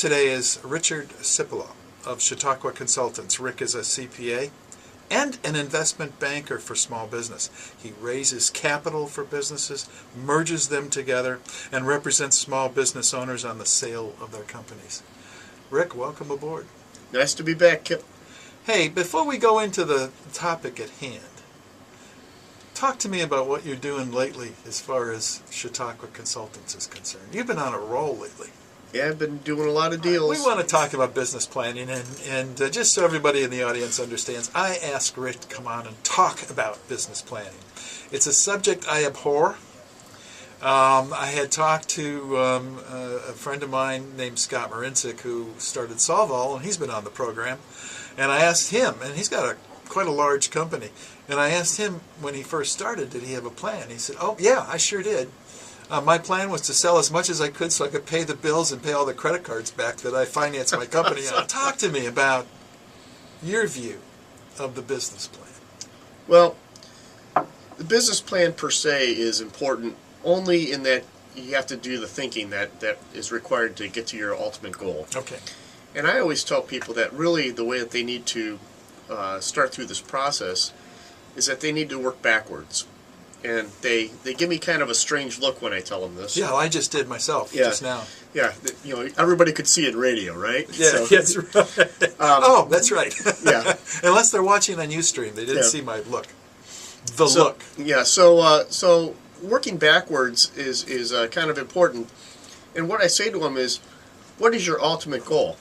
guest today is Richard Sippola of Chautauqua Consultants. Rick is a CPA and an investment banker for small business. He raises capital for businesses, merges them together, and represents small business owners on the sale of their companies. Rick, welcome aboard. Nice to be back, Kip. Hey, before we go into the topic at hand, talk to me about what you're doing lately as far as Chautauqua Consultants is concerned. You've been on a roll lately. Yeah, I've been doing a lot of deals. We want to talk about business planning, and just so everybody in the audience understands, I asked Rick to come on and talk about business planning. It's a subject I abhor. I had talked to a friend of mine named Scott Marincic who started Solvol, and he's been on the program. And I asked him, and he's got quite a large company, and I asked him when he first started, did he have a plan? He said, oh yeah, I sure did. My plan was to sell as much as I could so I could pay the bills and pay all the credit cards back that I financed my company on. Talk to me about your view of the business plan. Well, the business plan per se is important only in that you have to do the thinking that is required to get to your ultimate goal. Okay. And I always tell people that really the way that they need to start through this process is that they need to work backwards. And they give me kind of a strange look when I tell them this. Yeah, well, I just did myself just now. Yeah, you know, everybody could see it radio, right? Yeah, that's right. Oh, that's right. Yeah. Unless they're watching on Ustream, they didn't see my look. Look. Yeah, so working backwards is kind of important. And what I say to them is, what is your ultimate goal?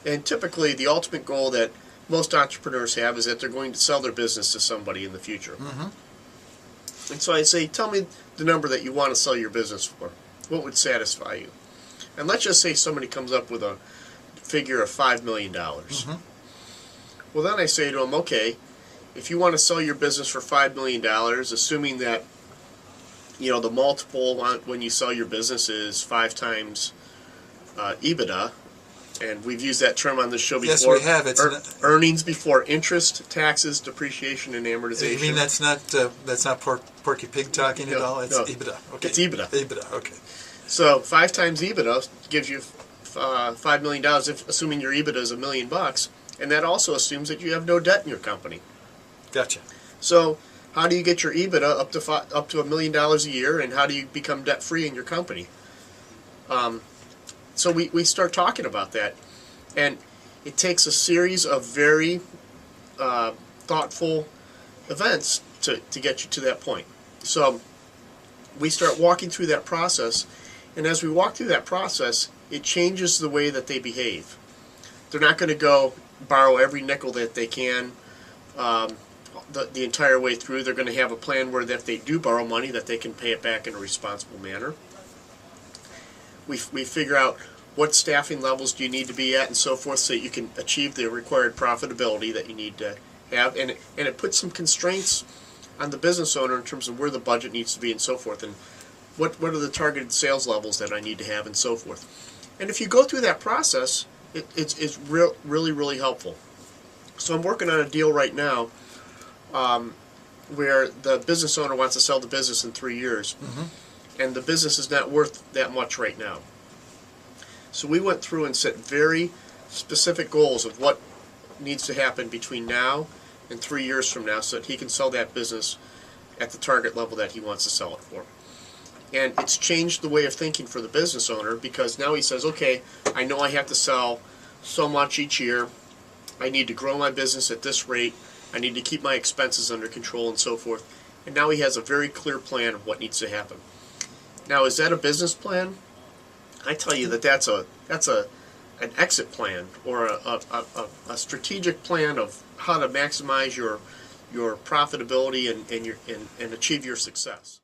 And typically the ultimate goal that most entrepreneurs have is that they're going to sell their business to somebody in the future. Mm-hmm. And so I say, tell me the number that you want to sell your business for. What would satisfy you? And let's just say somebody comes up with a figure of $5 million. Mm-hmm. Well, then I say to them, okay, if you want to sell your business for $5 million, assuming that, you know, the multiple when you sell your business is 5 times EBITDA, and we've used that term on this show before. Yes, we have. It's earnings before interest, taxes, depreciation, and amortization. You mean that's not Porky Pig talking at all? It's EBITDA. Okay. It's EBITDA. EBITDA. Okay. So 5 times EBITDA gives you $5 million, assuming your EBITDA is $1 million, and that also assumes that you have no debt in your company. Gotcha. So how do you get your EBITDA up to $1 million a year, and how do you become debt free in your company? So we start talking about that, and it takes a series of very thoughtful events to get you to that point. So we start walking through that process, and as we walk through that process, it changes the way that they behave. They're not going to go borrow every nickel that they can the entire way through. They're going to have a plan where that if they do borrow money, that they can pay it back in a responsible manner. We figure out what staffing levels do you need to be at and so forth so that you can achieve the required profitability that you need to have. And it puts some constraints on the business owner in terms of where the budget needs to be and so forth. And what are the targeted sales levels that I need to have and so forth. And if you go through that process, it's really, really helpful. So I'm working on a deal right now where the business owner wants to sell the business in 3 years. Mm-hmm. And the business is not worth that much right now. So we went through and set very specific goals of what needs to happen between now and 3 years from now so that he can sell that business at the target level that he wants to sell it for. And it's changed the way of thinking for the business owner, because now he says, okay, I know I have to sell so much each year. I need to grow my business at this rate. I need to keep my expenses under control and so forth. And now he has a very clear plan of what needs to happen. Now, is that a business plan? I tell you that's an exit plan, or a strategic plan of how to maximize your profitability and achieve your success.